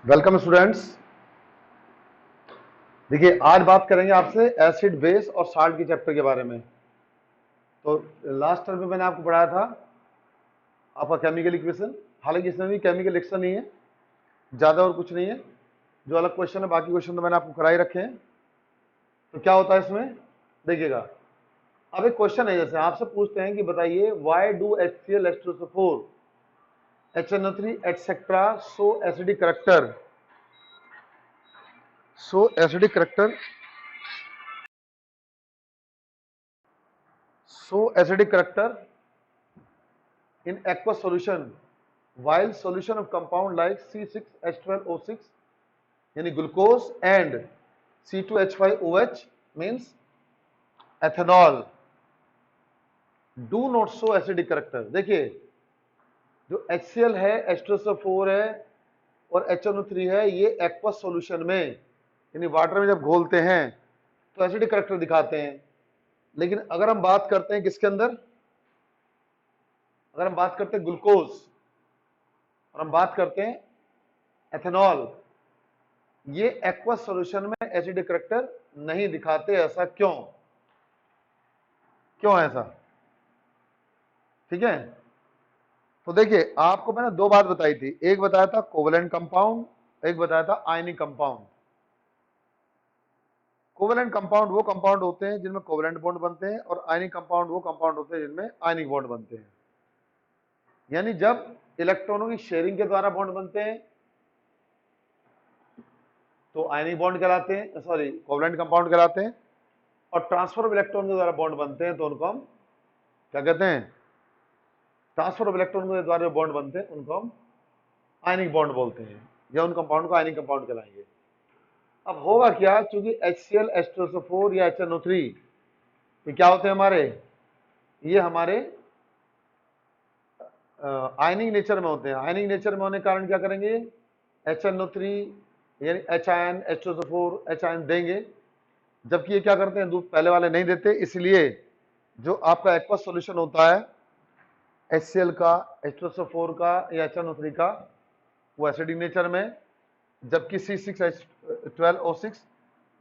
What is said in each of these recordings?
Welcome students. देखिए, आज बात करेंगे आपसे एसिड बेस और साल्ट के चैप्टर के बारे में। तो लास्ट टर्म में मैंने आपको पढ़ाया था आपका केमिकल इक्वेशन। हालांकि इसमें भी केमिकल रिएक्शन नहीं है, ज़्यादा और कुछ नहीं है। जो अलग क्वेश्चन है, बाकी क्वेश्चन तो मैंने आपको कराई रखे हैं। तो क्या होता है इसमें, देखिएगा। अब एक क्वेश्चन है, जैसे आपसे पूछते हैं कि बताइए why do HCl H2SO4 HNO3 etcetera so acidic character in aqueous solution while solution of compound like C6H12O6 यानी glucose and C2H5OH means ethanol do not show acidic character। देखिए, जो HCl है, H2SO4 है और HNO3 है, ये aqueous solution में यानी वाटर में जब घोलते हैं तो एसिडिक करेक्टर दिखाते हैं। लेकिन अगर हम बात करते हैं किसके अंदर, अगर हम बात करते हैं ग्लूकोज और हम बात करते हैं एथेनॉल, ये एक्वस सॉल्यूशन में एसिडिक करेक्टर नहीं दिखाते। ऐसा क्यों, क्यों ऐसा? ठीक है, तो देखिए, आपको मैंने दो बात बताई थी। एक बताया था कोवेलेंट कंपाउंड, एक बताया था आयनिक कंपाउंड। कोवेलेंट कंपाउंड वो कंपाउंड होते हैं जिनमें कोवेलेंट बॉन्ड बनते हैं, और आयनिक कंपाउंड वो कंपाउंड होते हैं जिनमें आयनिक बॉन्ड बनते हैं। यानी जब इलेक्ट्रॉनों की शेयरिंग के द्वारा बॉन्ड बनते हैं तो आयनिक बॉन्ड कहलाते हैं, सॉरी कोवेलेंट कंपाउंड कहलाते हैं। और ट्रांसफर ऑफ इलेक्ट्रॉन के द्वारा बॉन्ड बनते हैं तो उनको हम क्या कहते हैं? ट्रांसफर ऑफ इलेक्ट्रॉन के द्वारा जो बॉन्ड बनते हैं उनको हम आयनिक बॉन्ड बोलते हैं, या उन कंपाउंड को आयनिक कंपाउंड कहलाएंगे। अब होगा क्या, चूंकि HCl H2SO4 या HNO3 ये क्या होते हैं हमारे, ये हमारे आयनिक नेचर में होते हैं। आयनिक नेचर में होने के कारण क्या करेंगे, HNO3 यानी H ion, H2SO4 H ion देंगे, जबकि ये क्या करते हैं, दूध पहले वाले नहीं देते। इसलिए जो आपका एक्वस सॉल्यूशन होता है HCl का, H2SO4 का या HNO3 का, वो एसिडिक नेचर में, जबकि C6H12O6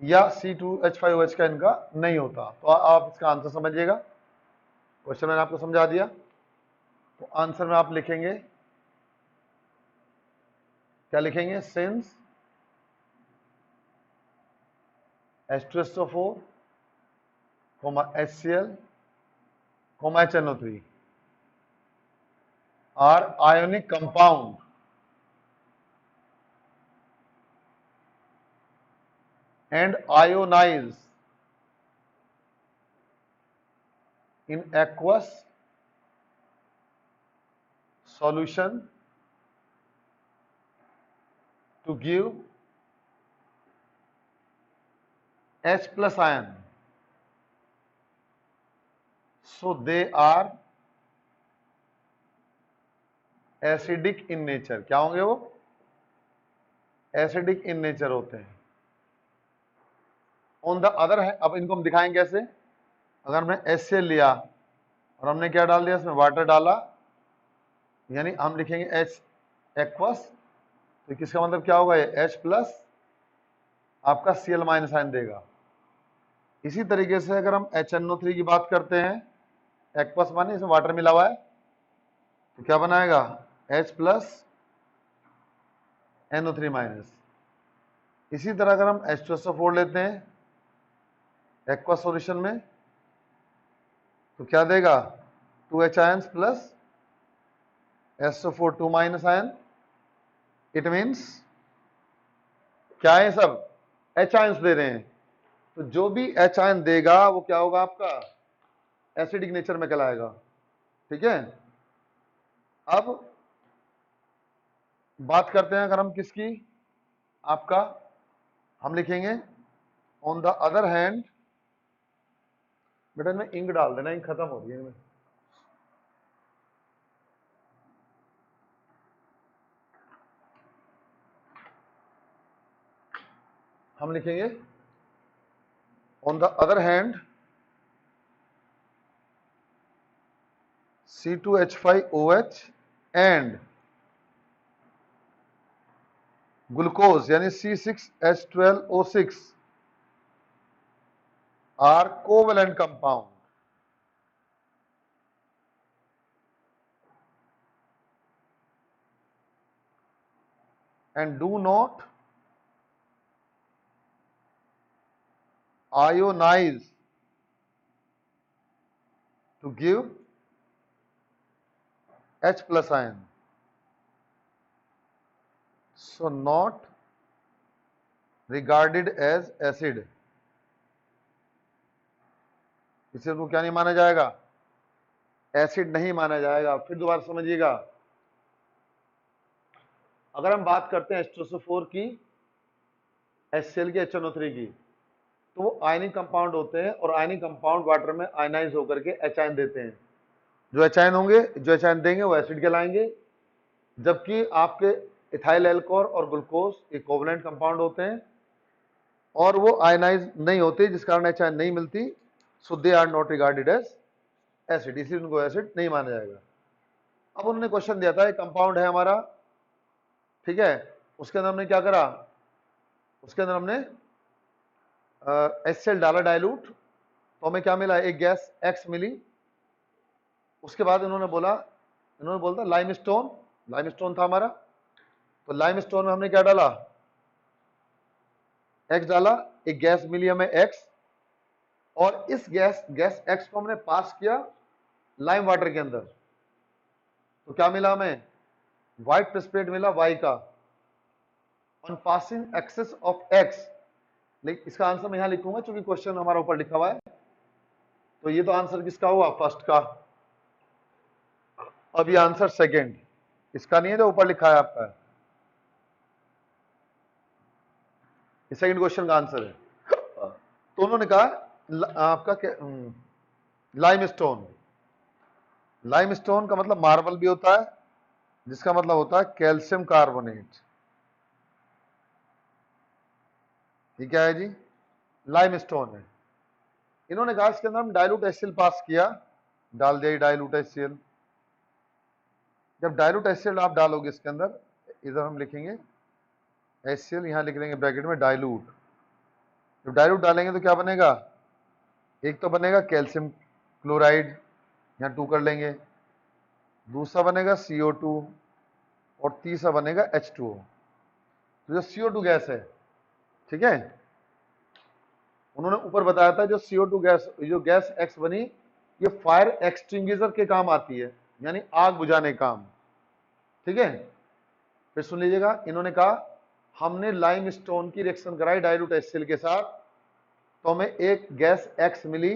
या C2H5OH का इनका नहीं होता। तो आप इसका आंसर समझिएगा। क्वेश्चन मैंने आपको समझा दिया, तो आंसर में आप लिखेंगे, क्या लिखेंगे, since H2SO4, HCl, HNO3 are ionic compound and ionize in aqueous solution to give H plus ion, so they are acidic in nature. क्या होंगे वो? एसिडिक इन नेचर होते हैं। ऑन द अदर है, अब इनको हम दिखाएंगे कैसे। अगर हमने HCl लिया और हमने क्या डाल दिया, इसमें वाटर डाला, यानी हम लिखेंगे H एक्वस, तो किसका मतलब क्या होगा, ये H प्लस आपका Cl माइनस आयन देगा। इसी तरीके से अगर हम HNO3 की बात करते हैं, एक्वस माने इसमें वाटर मिला हुआ है, तो क्या बनाएगा, H प्लस NO3 माइनस। इसी तरह अगर हम H2SO4 लेते हैं एक्वस सॉल्यूशन में, तो क्या देगा, 2H ions plus SO4 2 minus ion. It means क्या है, सब H आयंस दे रहे हैं, तो जो भी H आयन देगा वो क्या होगा, आपका एसिडिक नेचर में कहलाएगा। ठीक है, अब बात करते हैं अगर हम किसकी, आपका हम लिखेंगे ऑन द अदर हैंड। बेटा इनमें इंक डाल देना, इंक खत्म हो रही है इनमें। हम लिखेंगे on the other hand C2H5OH and glucose यानी C6H12O6 are covalent compound and do not ionize to give H plus ion. So not regarded as acid. इसे उनको क्या नहीं माना जाएगा? एसिड नहीं माना जाएगा। फिर दोबारा समझिएगा, अगर हम बात करते हैं H2SO4 की, HCl की, HNO3 की, तो वो आयनिक कंपाउंड होते हैं और आयनिक कंपाउंड वाटर में आयनाइज होकर के एच आयन देते हैं। जो एच आयन होंगे, जो एच आयन देंगे वो एसिड कहलाएंगे, जबकि आपके इथाइल एल्कोहल और ग्लूकोज ये कोवेलेंट कंपाउंड होते हैं और वो आयनाइज नहीं होते, जिस कारण एच आयन नहीं मिलती। So they are not regarded as acid, इसलिए उनको एसिड नहीं माना जाएगा। अब उन्होंने क्वेश्चन दिया था, एक कंपाउंड है हमारा, ठीक है, उसके अंदर हमने क्या करा, उसके अंदर हमने HCl डाला डाइल्यूट, तो हमें क्या मिला, एक गैस X मिली। उसके बाद इन्होंने बोलता लाइमस्टोन था हमारा, तो लाइमस्टोन में हमने क्या डाला, X डाला, एक गैस मिली हमें X, और इस गैस X को हमने पास किया लाइम वाटर के अंदर, तो क्या मिला हमें, व्हाइट प्रेसिपिटेट मिला Y का। On passing excess of X, लेकिन इसका आंसर मैं यहां लिखूंगा क्योंकि क्वेश्चन हमारा ऊपर लिखा हुआ है, तो ये तो आंसर किसका हुआ, फर्स्ट का। अब ये आंसर सेकंड, इसका नहीं है जो ऊपर लिखा है आपका, ये सेकंड क्वेश्चन का आंसर है। तो उन्होंने कहा आपका लाइमस्टोन का मतलब मार्बल भी होता है, जिसका मतलब होता है कैल्शियम कार्बोनेट। ये क्या है जी, लाइमस्टोन है। इन्होंने कहा इसके अंदर हम डाइल्यूट HCl पास किया, डाल दिया डाइल्यूट HCl। जब डाइल्यूट HCl आप डालोगे इसके अंदर, इधर हम लिखेंगे HCl, यहां लिख लेंगे ब्रैकेट में डाइल्यूट। जब डाइल्यूट डालेंगे तो क्या बनेगा, एक तो बनेगा कैल्शियम क्लोराइड, यहां 2 कर लेंगे, दूसरा बनेगा CO2 और तीसरा बनेगा H2O। तो जो CO2 गैस है, ठीक है, उन्होंने ऊपर बताया था जो CO2 गैस, जो गैस X बनी, ये फायर एक्सटिंग्विशर के काम आती है, यानी आग बुझाने काम, ठीक है। फिर सुन लीजिएगा, इन्होंने कहा हमने लाइमस्टोन की रिएक्शन कराई डाइल्यूट HCl के साथ, तो हमें एक गैस X मिली।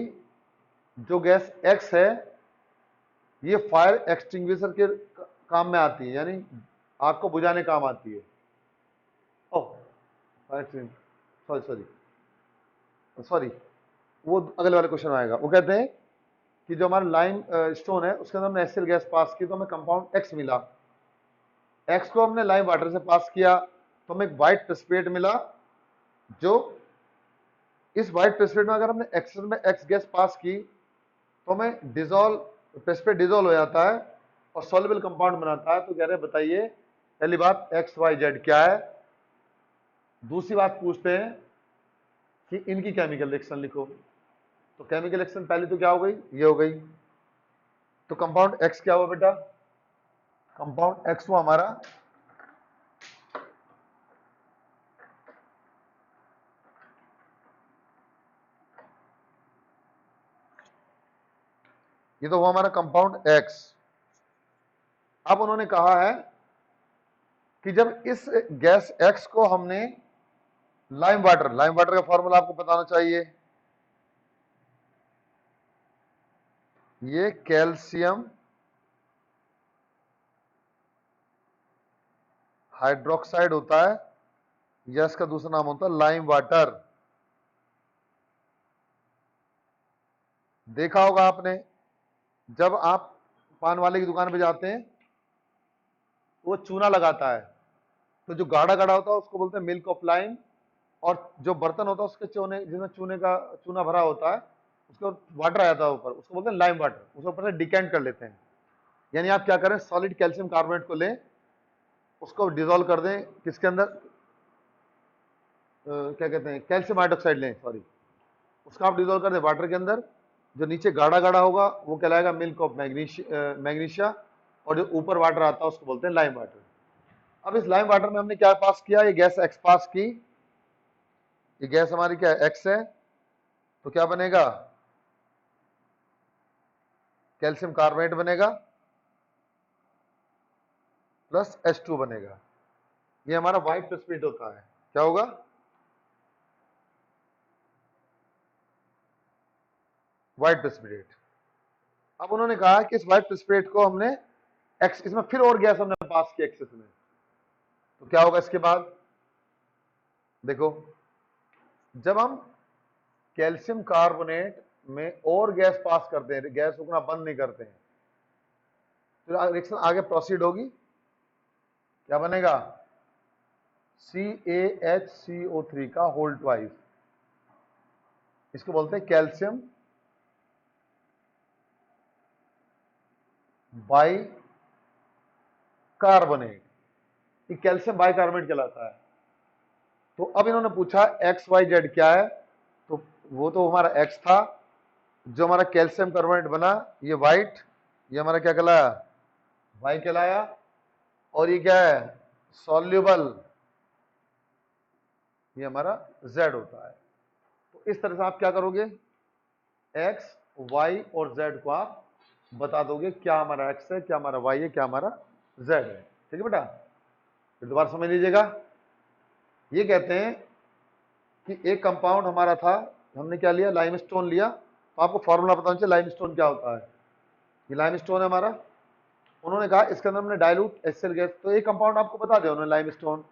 जो गैस X है ये फायर एक्सटिंग्विशर के काम में आती है, यानी आग को बुझाने काम आती है। सॉरी, वो अगले वाले क्वेश्चन आएगा। वो कहते हैं कि जो हमारा लाइम स्टोन है उसके अंदर हमने HCl गैस पास की, तो हमें कंपाउंड X मिला। X को हमने लाइम वाटर से पास किया तो हमें एक व्हाइट प्रेसिपिटेट मिला। जो इस व्हाइट प्रेसिपिटेट में अगर हमने एक्सेस में X गैस पास की तो हमें प्रेसिपिटेट डिजोल्व हो जाता है और सॉल्युबल कंपाउंड बनाता है। तो कह रहे हैं बताइए, पहली बात XYZ क्या है, दूसरी बात पूछते हैं कि इनकी केमिकल रिएक्शन लिखो। तो केमिकल रिएक्शन पहले तो क्या हो गई, ये हो गई। तो कंपाउंड X क्या हुआ बेटा, कंपाउंड X हुआ हमारा ये तो हुआ हमारा कंपाउंड X। अब उन्होंने कहा है कि जब इस गैस X को हमने लाइम वाटर का फॉर्मूला आपको बताना चाहिए, ये कैल्शियम हाइड्रोक्साइड होता है, या इसका दूसरा नाम होता है लाइम वाटर। देखा होगा आपने, जब आप पान वाले की दुकान पे जाते हैं वो चूना लगाता है, तो जो गाढ़ा गाढ़ा होता है उसको बोलते हैं मिल्क ऑफ लाइम, और जो बर्तन होता है उसके चूने, जिसमें चूना भरा होता है, उसको वाटर आ जाता है ऊपर, उसको बोलते हैं लाइम वाटर। उसको ऊपर से डिकेंट कर लेते हैं, यानी आप क्या करें, सॉलिड कैल्शियम कार्बोनेट को लें, उसको डिजोल्व कर दें किसके अंदर, क्या कहते हैं, कैल्शियम हाइड्रोक्साइड लें, सॉरी, उसका आप डिजोल्व कर दें वाटर के अंदर, जो नीचे गाढ़ा गाढ़ा होगा वो कहलाएगा मिल्क ऑफ मैग्नीशिया, और जो ऊपर वाटर आता है उसको बोलते हैं लाइम वाटर। अब इस लाइम वाटर में हमने क्या पास किया, ये गैस एक्स पास की, ये गैस हमारी क्या एक्स है, तो क्या बनेगा, कैल्शियम कार्बोनेट बनेगा प्लस H2 बनेगा। ये हमारा व्हाइट प्रेसिपिटेट होता है, क्या होगा, व्हाइट प्रेसिपिटेट। अब उन्होंने कहा कि इस व्हाइट प्रेसिपिटेट को हमने एक्स, इसमें फिर और गैस हमने पास की एक्सेस में, तो क्या होगा इसके बाद, देखो, जब हम कैल्शियम कार्बोनेट में और गैस पास करते हैं, गैस रुकना बंद नहीं करते हैं, तो रिएक्शन आगे प्रोसीड होगी, क्या बनेगा, CaHCO3 का होल ट्वाइस, इसको बोलते हैं कैल्शियम बाई कार्बोनेट, ये कैल्शियम बाई कार्बोनेट कहलाता है। तो अब इन्होंने पूछा एक्स वाई जेड क्या है, तो वो तो हमारा एक्स था, जो हमारा कैल्शियम कार्बोनेट बना ये व्हाइट, ये हमारा क्या कहलाया, वाई कहलाया, और ये क्या है, सॉल्युबल, ये हमारा जेड होता है। तो इस तरह से आप क्या करोगे, एक्स वाई और जेड को आप बता दोगे, क्या हमारा एक्स है, क्या हमारा वाई है, क्या हमारा जेड है। ठीक है बेटा, फिर दोबारा समझ लीजिएगा। ये कहते हैं कि एक कंपाउंड हमारा था, हमने क्या लिया, लाइमस्टोन लिया, तो आपको फॉर्मूला पता होना चाहिए लाइमस्टोन क्या होता है। ये लाइमस्टोन है हमारा, उन्होंने कहा इसके अंदर हमने डाइल्यूट एसिड गैस, तो एक कंपाउंड आपको बता दिया उन्होंने लाइमस्टोन।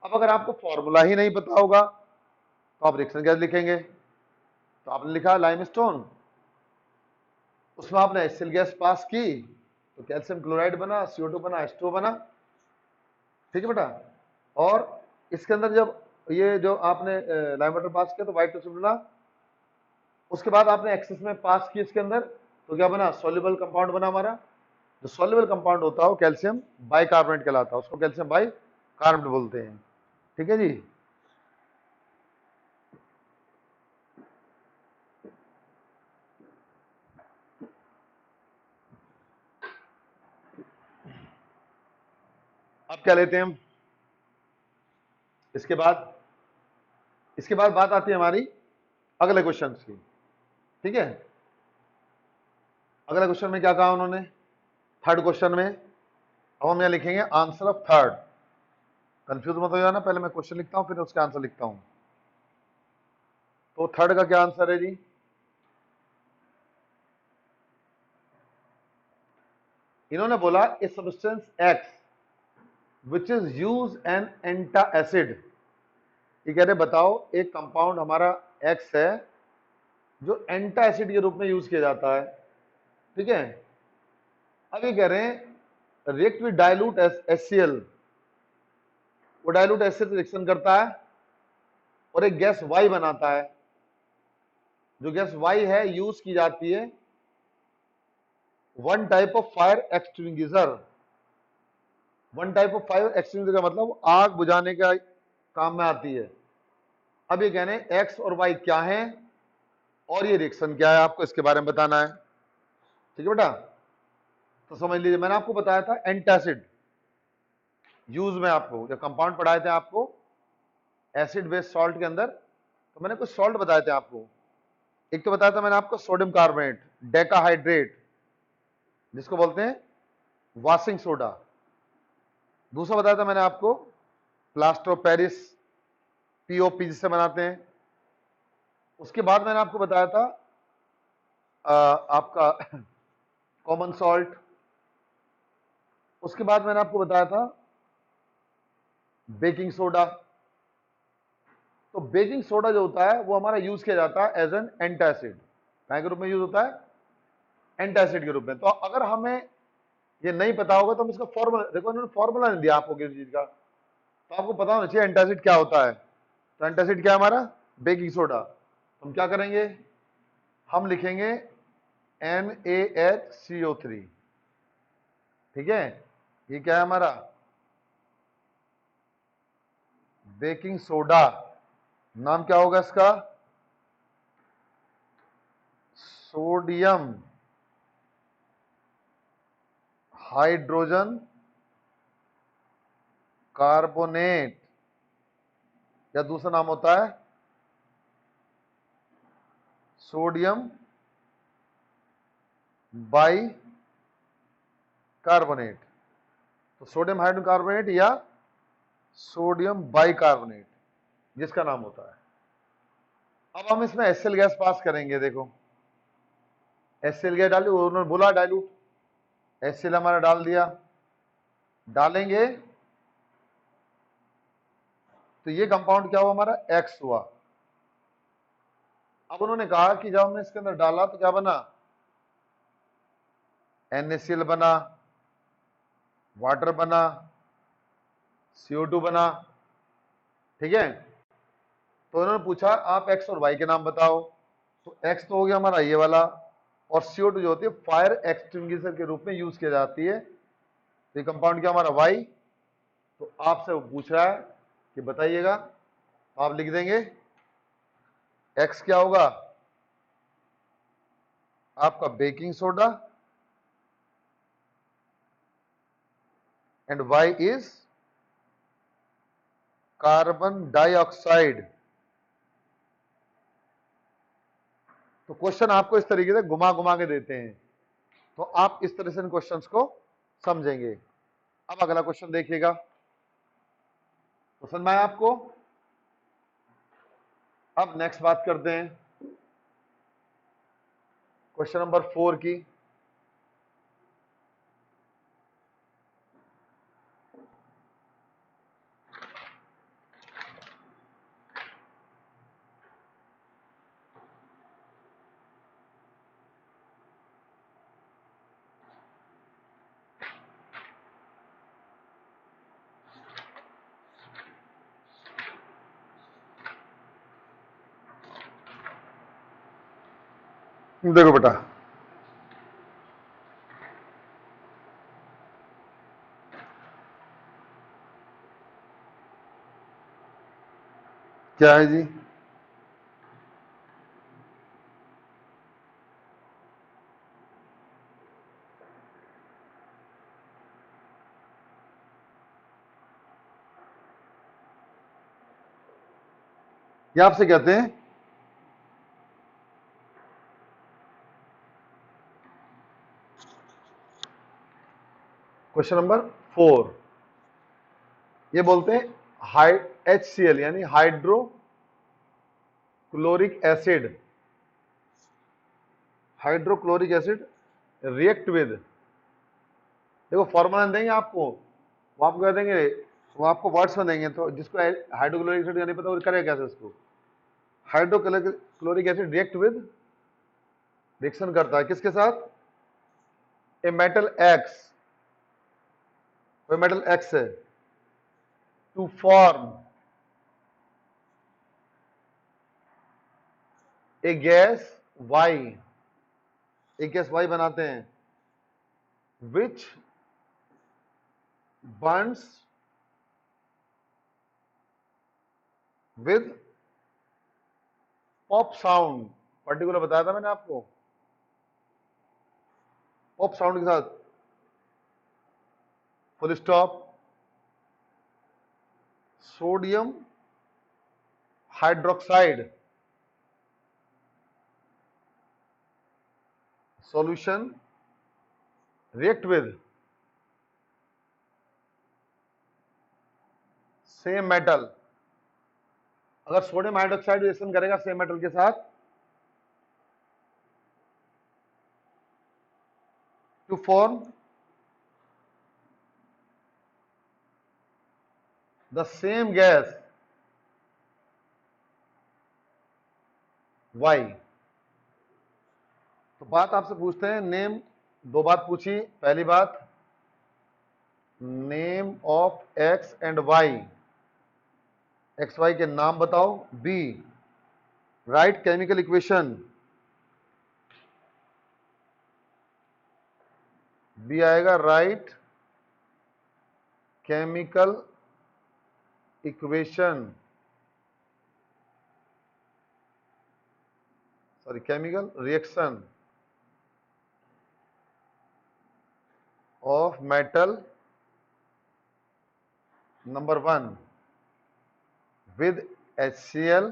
अब अगर आपको फॉर्मूला ही नहीं पता होगा तो आप रिएक्शन गैस लिखेंगे, तो आपने लिखा लाइमस्टोन, उसमें आपने एसिड गैस पास की, तो कैल्शियम क्लोराइड बना, CO2 बना, H2O बना। ठीक है बेटा, और इसके अंदर जब ये जो आपने लाइम वाटर पास किया तो व्हाइट प्रेसिपिटेट बना, उसके बाद आपने एक्सेस में पास की इसके अंदर, तो क्या बना, सॉल्युबल कंपाउंड बना हमारा। जो सॉल्युबल कंपाउंड होता है वो कैल्शियम बाइकार्बोनेट कहलाता है, उसको कैल्शियम बाइकार्बोनेट बोलते हैं। ठीक है जी। अब क्या लेते हैं हम, इसके बाद बात आती है हमारी अगले क्वेश्चन की। ठीक है, अगले क्वेश्चन में क्या कहा उन्होंने, थर्ड क्वेश्चन में, अब हम यहां लिखेंगे आंसर ऑफ थर्ड। कंफ्यूज मत हो जाना, पहले मैं क्वेश्चन लिखता हूं फिर उसका आंसर लिखता हूं। तो थर्ड का क्या आंसर है जी, इन्होंने बोला a substance x which is use N antacid. ये कह रहे बताओ एक कंपाउंड हमारा एक्स है जो एंटासिड के रूप में यूज किया जाता है। ठीक है, अब ये कह रहे हैं रिएक्ट विद डाइल्यूट HCl, वो डाइल्यूट एसिड रिएक्शन करता है और एक गैस वाई बनाता है। जो गैस वाई है यूज की जाती है one type of fire extinguisher. One type of fire extinguisher का मतलब आग बुझाने का काम में आती है। अब ये कहने एक्स और वाई क्या है और ये रिएक्शन क्या है, आपको इसके बारे में बताना है। ठीक है बेटा, तो समझ लीजिए, मैंने आपको बताया था एंटासिड यूज में, आपको जो कंपाउंड पढ़ाए थे आपको एसिड बेस्ड सॉल्ट के अंदर, तो मैंने कुछ सॉल्ट बताए थे आपको। एक तो बताया था मैंने आपको सोडियम कार्बोनेट, डेकाहाइड्रेट जिसको बोलते हैं वॉशिंग सोडा। दूसरा बताया था मैंने आपको प्लास्टर ऑफ पेरिस, POP जिससे बनाते हैं। उसके बाद मैंने आपको बताया था आपका कॉमन सॉल्ट। उसके बाद मैंने आपको बताया था बेकिंग सोडा। तो बेकिंग सोडा जो होता है वो हमारा यूज किया जाता है एज एन एंटासिड, क्या के रूप में यूज होता है, एंटासिड के रूप में। तो अगर हमें ये नहीं पता होगा तो हम इसका फॉर्मूला, देखो इन्होंने फॉर्मूला नहीं दिया आपको किसी चीज का, तो आपको पता होना चाहिए एंटासिड क्या होता है। तो एंटासिड क्या है हमारा, बेकिंग सोडा। तो हम क्या करेंगे, हम लिखेंगे NaHCO3। ठीक है, ये क्या है हमारा, बेकिंग सोडा। नाम क्या होगा इसका? सोडियम हाइड्रोजन कार्बोनेट, या दूसरा नाम होता है सोडियम बाई कार्बोनेट। तो सोडियम हाइड्रोजन कार्बोनेट या सोडियम बाई कार्बोनेट, जिसका नाम होता है। अब हम इसमें एसएल गैस पास करेंगे। देखो एसएल गैस डाली, उन्होंने बोला डाइल्यूट, एसएल हमारा डाल दिया, डालेंगे तो ये कंपाउंड क्या हुआ हमारा? एक्स हुआ। अब उन्होंने कहा कि जब हमने इसके अंदर डाला तो क्या बना? NaCl बना, वाटर बना, CO2 बना। ठीक है, तो उन्होंने पूछा आप एक्स और वाई के नाम बताओ। तो एक्स तो हो गया हमारा ये वाला, और CO2 जो होती है फायर एक्सटिंग्विशर के रूप में यूज की जाती है। तो ये कंपाउंड क्या हमारा? वाई। तो आपसे वो पूछ रहा है कि बताइएगा, तो आप लिख देंगे एक्स क्या होगा आपका? Baking soda, and Y is carbon dioxide. तो क्वेश्चन आपको इस तरीके से घुमा घुमा के देते हैं, तो आप इस तरह से इन क्वेश्चंस को समझेंगे। अब अगला क्वेश्चन देखिएगा, पसंद आया आपको? अब नेक्स्ट बात करते हैं क्वेश्चन नंबर 4 की। देखो बेटा, क्या है जी? ये आपसे कहते हैं क्वेश्चन नंबर 4, ये बोलते हैं HCl यानी hydrochloric acid, hydrochloric acid react with. देखो फॉर्मूला देंगे आपको, वो आपको कह देंगे, वो आपको वर्ड्स में देंगे, तो जिसको हाइड्रोक्लोरिक एसिड नहीं पता वो करेगा कैसे इसको? Hydrochloric acid react with, reaction करता है किसके साथ? ए मेटल एक्स, कोई मेटल एक्स है, to form a gas Y, एक गैस वाई बनाते हैं, which burns with pop sound. Particular बताया था मैंने आपको, पॉप साउंड के साथ, full stop, sodium hydroxide solution react with same metal. अगर सोडियम हाइड्रोक्साइड रिएक्शन करेगा सेम मेटल के साथ, to form the same gas Y. तो बात आपसे पूछते हैं, नेम, दो बात पूछी। पहली बात, name of X and Y, X Y के नाम बताओ। B, right chemical equation, B आएगा right chemical equation sorry chemical reaction of metal number 1 with HCl,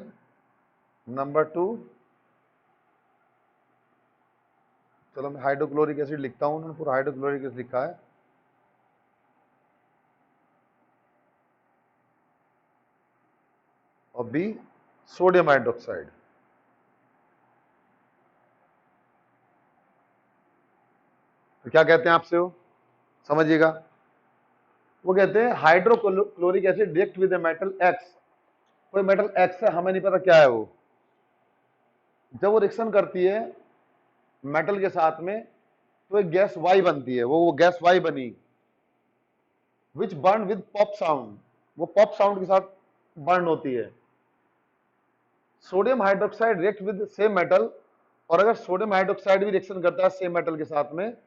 number 2, चलो मैं हाइड्रोक्लोरिक एसिड लिखता हूं, उन्होंने पूरा हाइड्रोक्लोरिक एसिड लिखा है, और बी सोडियम हाइड्रोक्साइड। तो क्या कहते हैं आपसे वो, समझिएगा, वो कहते हैं hydrochloric acid react with A metal X. कोई मेटल एक्स है, हमें नहीं पता क्या है वो, जब वो रिएक्शन करती है मेटल के साथ में तो एक गैस वाई बनती है, वो गैस वाई बनी, विच बर्न विद पॉप साउंड, वो पॉप साउंड के साथ बर्न होती है। Sodium hydroxide react with same metal, और अगर सोडियम हाइड्रोक्साइड भी रिएक्शन करता है सेम मेटल के साथ में,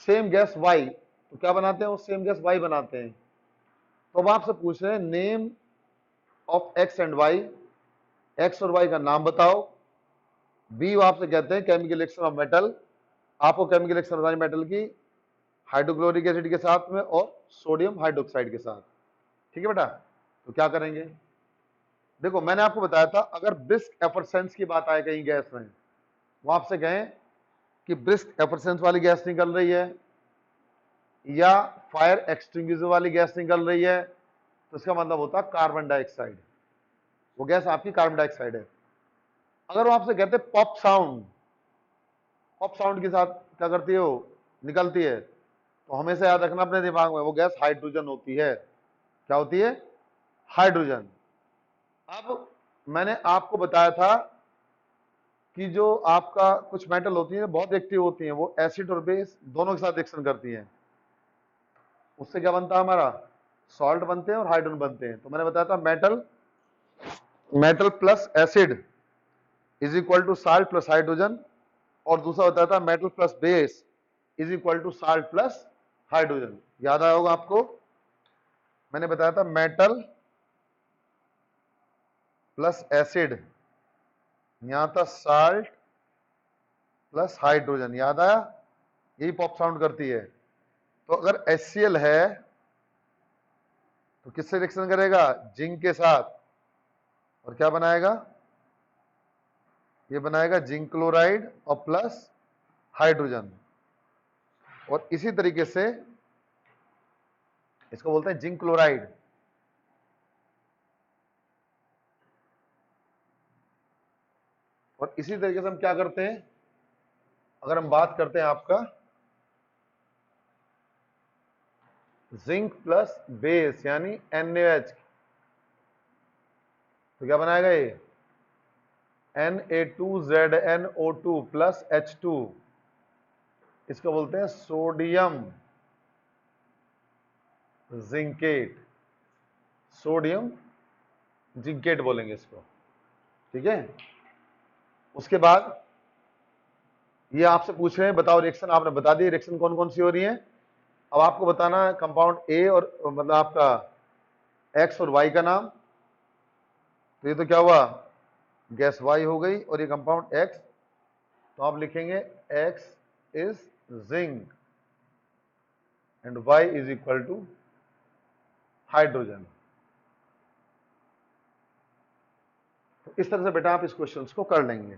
सेम गैस वाई, तो क्या बनाते हैं वो, सेम गैस वाई बनाते हैं। तो अब आपसे पूछ रहे हैं name of X and Y, X और वाई का नाम बताओ। बी आपसे कहते हैं केमिकल रिएक्शन ऑफ मेटल, आपको केमिकल रिएक्शन बतानी मेटल की हाइड्रोक्लोरिक एसिड के साथ में और सोडियम हाइड्रोक्साइड के साथ। ठीक है बेटा, तो क्या करेंगे, देखो मैंने आपको बताया था अगर ब्रिस्क एफरसेंस की बात आए कहीं गैस में, वो आपसे कहें कि ब्रिस्क एफरसेंस वाली गैस निकल रही है या फायर एक्सटिंग्विशर वाली गैस निकल रही है, तो इसका मतलब होता है कार्बन डाइऑक्साइड, वो गैस आपकी कार्बन डाइऑक्साइड है। अगर वो आपसे कहते हैं पॉप साउंड, पॉप साउंड के साथ क्या करती है वो, निकलती है, तो हमेशा याद रखना अपने दिमाग में वो गैस हाइड्रोजन होती है। क्या होती है, हाइड्रोजन। अब मैंने आपको बताया था कि जो आपका कुछ मेटल होती है बहुत एक्टिव होती हैं, वो एसिड और बेस दोनों के साथ रिएक्शन करती हैं, उससे क्या बनता है हमारा, सॉल्ट बनते हैं और हाइड्रोजन बनते हैं। तो मैंने बताया था metal plus acid is equal to salt plus hydrogen, और दूसरा बताया था metal plus base is equal to salt plus hydrogen. याद आया होगा आपको, मैंने बताया था मेटल प्लस एसिड, यहां था साल्ट प्लस हाइड्रोजन, याद आया, यही पॉप साउंड करती है। तो अगर HCl है तो किससे रिएक्शन करेगा, जिंक के साथ, और क्या बनाएगा, ये बनाएगा जिंक क्लोराइड और प्लस हाइड्रोजन, और इसी तरीके से इसको बोलते हैं जिंक क्लोराइड। और इसी तरीके से हम क्या करते हैं, अगर हम बात करते हैं आपका जिंक प्लस बेस यानी NaH, तो क्या बनाएगा ये Na2ZnO2 प्लस H2, इसको बोलते हैं सोडियम जिंकेट, सोडियम जिंकेट बोलेंगे इसको। ठीक है, उसके बाद ये आपसे पूछ रहे हैं बताओ रिएक्शन, आपने बता दी रिएक्शन कौन कौन सी हो रही है। अब आपको बताना है कंपाउंड ए और मतलब आपका एक्स और वाई का नाम। तो ये तो क्या हुआ, गैस वाई हो गई, और ये कंपाउंड एक्स, तो आप लिखेंगे X is zinc and Y is equal to hydrogen. तो इस तरह से बेटा आप इस क्वेश्चन को कर लेंगे।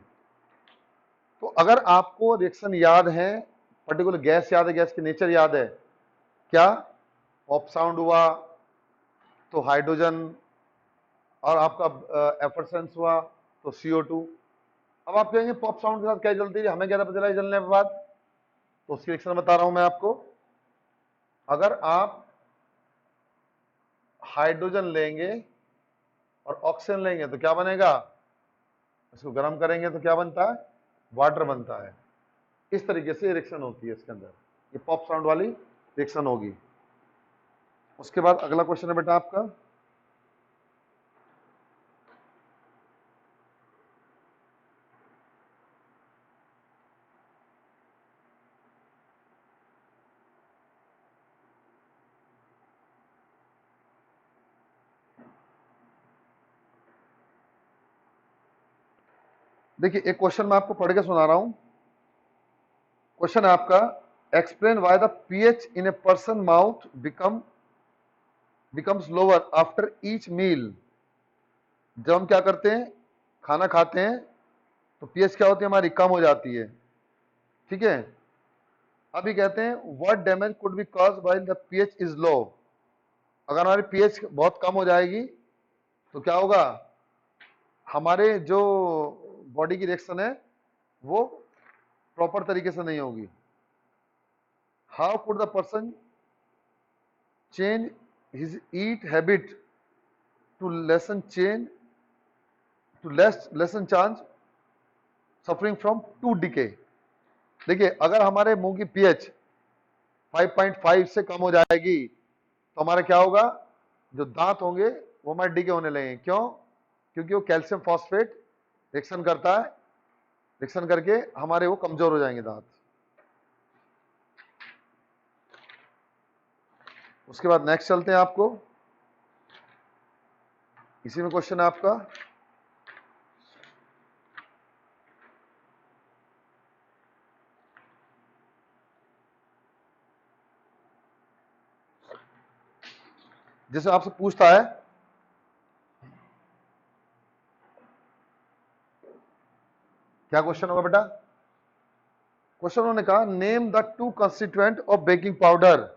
तो अगर आपको रिएक्शन याद है, पर्टिकुलर गैस याद है, गैस की नेचर याद है, क्या पॉप साउंड हुआ तो हाइड्रोजन, और आपका एफरसेंस हुआ तो CO2। अब आप कहेंगे पॉप साउंड के साथ क्या जलती है, हमें क्या पता चला जलने के बाद, तो उसकी रिएक्शन बता रहा हूं मैं आपको। अगर आप हाइड्रोजन लेंगे और ऑक्सीजन लेंगे तो क्या बनेगा, इसको गर्म करेंगे तो क्या बनता है, वाटर बनता है। इस तरीके से रिएक्शन होती है इसके अंदर, ये पॉप साउंड वाली रिएक्शन होगी। उसके बाद अगला क्वेश्चन है बेटा आपका, देखिए एक क्वेश्चन मैं आपको पढ़ के सुना रहा हूं। क्वेश्चन है आपका, explain why the pH in a person mouth becomes lower after each meal. जब हम क्या करते हैं, खाना खाते हैं, तो पीएच क्या होती है हमारी, कम हो जाती है। ठीक है, अभी कहते हैं what damage could be cause while the pH is low. अगर हमारी पीएच बहुत कम हो जाएगी तो क्या होगा, हमारे जो बॉडी की रिएक्शन है वो प्रॉपर तरीके से नहीं होगी। How could the person change his eat habit to lessen chance suffering from tooth decay. देखिए अगर हमारे मुंह की पीएच 5.5 से कम हो जाएगी तो हमारा क्या होगा, जो दांत होंगे वो हमारे डिके होने लगेंगे। क्यों? क्योंकि वो कैल्शियम फॉस्फेट रिएक्शन करता है, रिएक्शन करके हमारे वो कमजोर हो जाएंगे दांत। उसके बाद नेक्स्ट चलते हैं, आपको इसी में क्वेश्चन है आपका, जैसे आपसे पूछता है, क्या क्वेश्चन होगा बेटा? क्वेश्चन उन्होंने कहा name the two constituent of baking powder.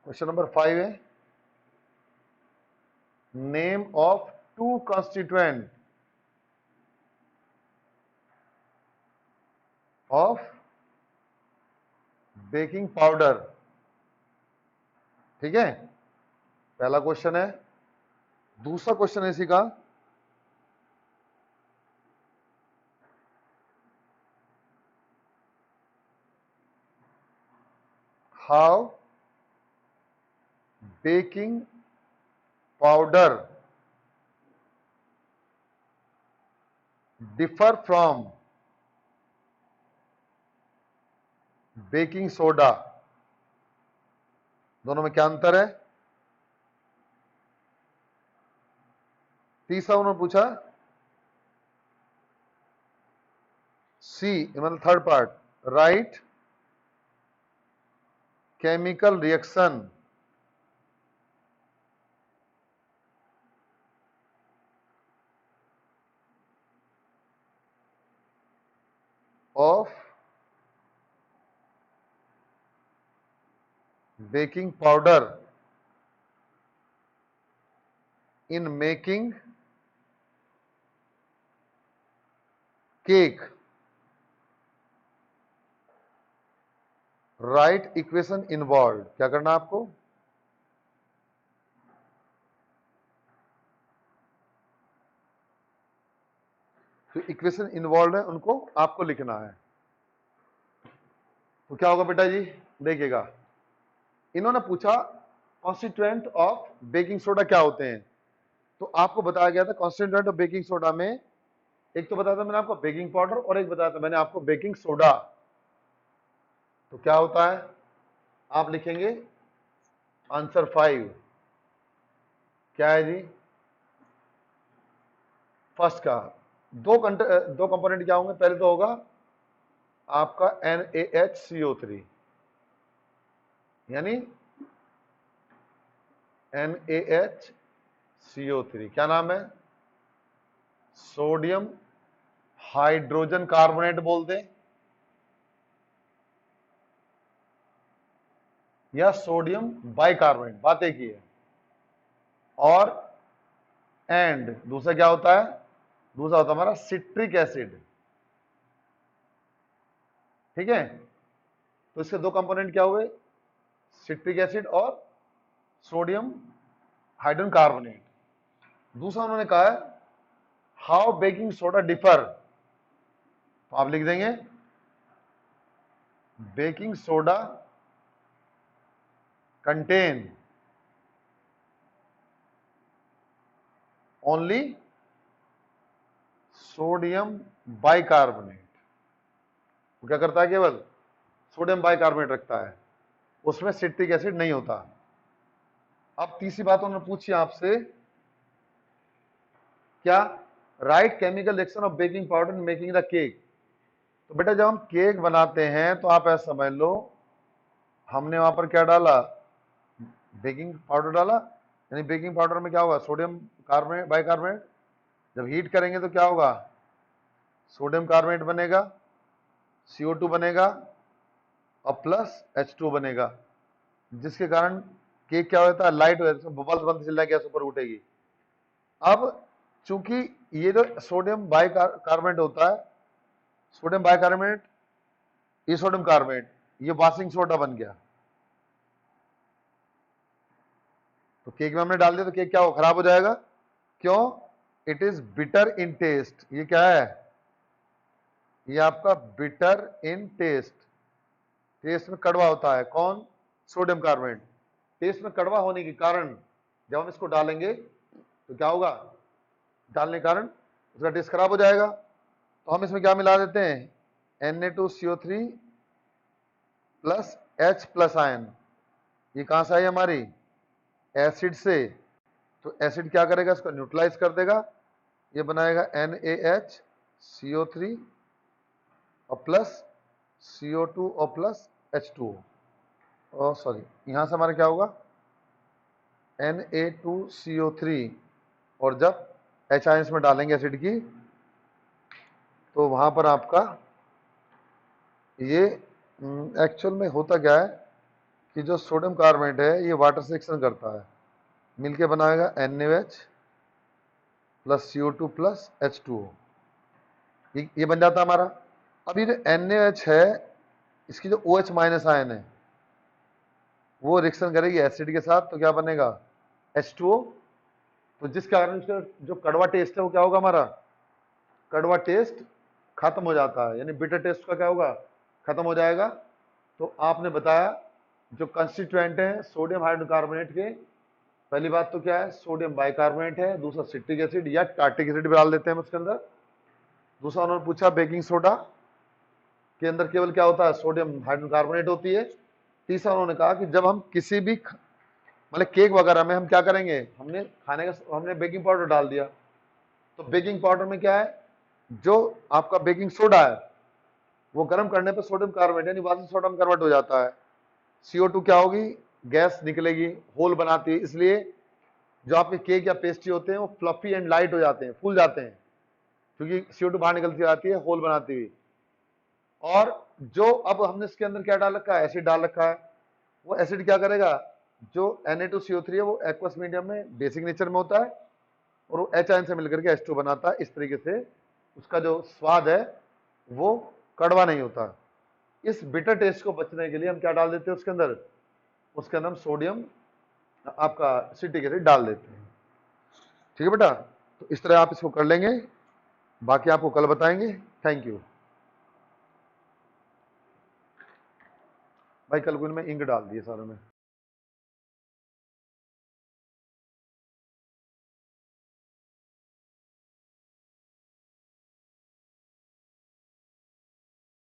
Question number 5 है, name of two constituent of baking powder. ठीक है, पहला क्वेश्चन है। दूसरा क्वेश्चन है इसी का, how baking powder differ from baking soda. दोनों में क्या अंतर है? तीसरा उन्होंने पूछा, सी मतलब third part, right chemical reaction of baking powder in making cake. Right equation involve. क्या करना है आपको, जो इक्वेशन इन्वॉल्व है उनको आपको लिखना है। तो क्या होगा बेटा जी, देखिएगा इन्होंने पूछा कॉन्स्टिट्यूएंट ऑफ बेकिंग सोडा क्या होते हैं, तो आपको बताया गया था कॉन्स्टिट्यूएंट ऑफ बेकिंग सोडा में एक तो बताया था मैंने आपको बेकिंग पाउडर और एक बताया था मैंने आपको बेकिंग सोडा। तो क्या होता है, आप लिखेंगे आंसर 5। क्या है जी, फर्स्ट का दो कंपोनेंट क्या होंगे, पहले तो होगा आपका NaHCO3 यानी NaHCO3 क्या नाम है, सोडियम हाइड्रोजन कार्बोनेट बोल दें या सोडियम बाइकार्बोनेट, बात एक ही है। और एंड दूसरा क्या होता है, दूसरा होता है हमारा सिट्रिक एसिड। ठीक है, तो इसके दो कंपोनेंट क्या हुए, सिट्रिक एसिड और सोडियम हाइड्रोजन कार्बोनेट। दूसरा उन्होंने कहा है हाउ बेकिंग सोडा डिफर, तो आप लिख देंगे baking soda contain only sodium bicarbonate. वो क्या करता है, केवल सोडियम बाइकार्बोनेट रखता है, उसमें सिट्रिक एसिड नहीं होता। अब तीसरी बात उन्होंने पूछी आपसे क्या? Right chemical reaction of baking powder in making the cake. तो बेटा जब हम केक बनाते हैं तो आप ऐसा समझ लो, हमने वहां पर क्या डाला? बेकिंग पाउडर डाला, यानी बेकिंग पाउडर में क्या होगा? Sodium carbonate, bicarbonate. जब हीट करेंगे तो क्या होगा? सोडियम कार्बोनेट बनेगा, CO2 बनेगा और प्लस H2 बनेगा, जिसके कारण केक क्या होता है? लाइट हो जाता है, बबल्स बनते चल गैस ऊपर उठेगी। अब चूंकि ये जो सोडियम बाइकार्बोनेट होता है, सोडियम बाइकार्बोनेट, ये सोडियम कार्बोनेट, ये वाशिंग सोडा बन गया। तो केक में हमने डाल दिया तो केक क्या हो? खराब हो जाएगा। क्यों? It is bitter in taste. ये क्या है? ये आपका बिटर इन टेस्ट, टेस्ट में कड़वा होता है। कौन? Sodium carbonate. टेस्ट में कड़वा होने के कारण जब हम इसको डालेंगे तो क्या होगा? डालने के कारण उसका टेस्ट खराब हो जाएगा। तो हम इसमें क्या मिला देते हैं? Na2CO3 plus H plus ion. ये कहां से आई हमारी? एसिड से। तो एसिड क्या करेगा? इसको न्यूट्रलाइज कर देगा, ये बनाएगा NaHCO3 और प्लस CO2 और प्लस H2O। और सॉरी, यहां से हमारा क्या होगा? Na2CO3, और जब H आयन में डालेंगे एसिड की, तो वहां पर आपका ये एक्चुअल में होता क्या है कि जो सोडियम कार्बोनेट है ये वाटर से रिएक्शन करता है, मिलके बनाएगा NaOH plus CO2 plus H2O। ये बन जाता है हमारा। अब ये जो NaOH है, इसकी जो OH माइनस आयन है वो रिएक्शन करेगी एसिड के साथ, तो क्या बनेगा? H2O। तो जिस कारण इसका जो कड़वा टेस्ट है वो क्या होगा? हमारा कड़वा टेस्ट खत्म हो जाता है, यानी बिटर टेस्ट का क्या होगा? खत्म हो जाएगा। तो आपने बताया जो कंस्टिट्यूएंट है सोडियम हाइड्रोकार्बोनेट के, पहली बात तो क्या है? सोडियम बाइकार्बोनेट है, दूसरा सिट्रिक एसिड या टार्टिक एसिड भी डाल देते हैं उसके अंदर। दूसरा उन्होंने पूछा बेकिंग सोडा के अंदर केवल क्या होता है? सोडियम हाइड्रोकार्बोनेट होती है। तीसरा उन्होंने कहा कि जब हम किसी भी मतलब केक वगैरह में हम क्या करेंगे? हमने बेकिंग पाउडर डाल दिया, तो बेकिंग पाउडर में क्या है? जो आपका बेकिंग सोडा है वो गर्म करने पर सोडियम कार्बोनेट यानी वाशिंग सोडा में कन्वर्ट हो जाता है। CO2 क्या होगी? गैस निकलेगी, होल बनाती है, इसलिए जो आपके केक या पेस्ट्री होते हैं वो फ्लफी एंड लाइट हो जाते हैं, फूल जाते हैं, क्योंकि CO2 बाहर निकलती आती है होल बनाती हुई। और जो अब हमने इसके अंदर क्या डाल रखा है? एसिड डाल रखा है। वो एसिड क्या करेगा? जो Na2CO3 है वो एक्वस मीडियम में बेसिक नेचर में होता है और वो H आयन से मिलकर के H2 बनाता है। इस तरीके से उसका जो स्वाद है वो कड़वा नहीं होता। इस बिटर टेस्ट को बचने के लिए हम क्या डाल देते हैं उसके अंदर? उसके अंदर हम सोडियम आपका सिट्रिक एसिड डाल देते हैं। ठीक है बेटा, तो इस तरह आप इसको कर लेंगे, बाकी आपको कल बताएंगे। थैंक यू भाई। कल को इनमें इंक डाल दिए सारे में।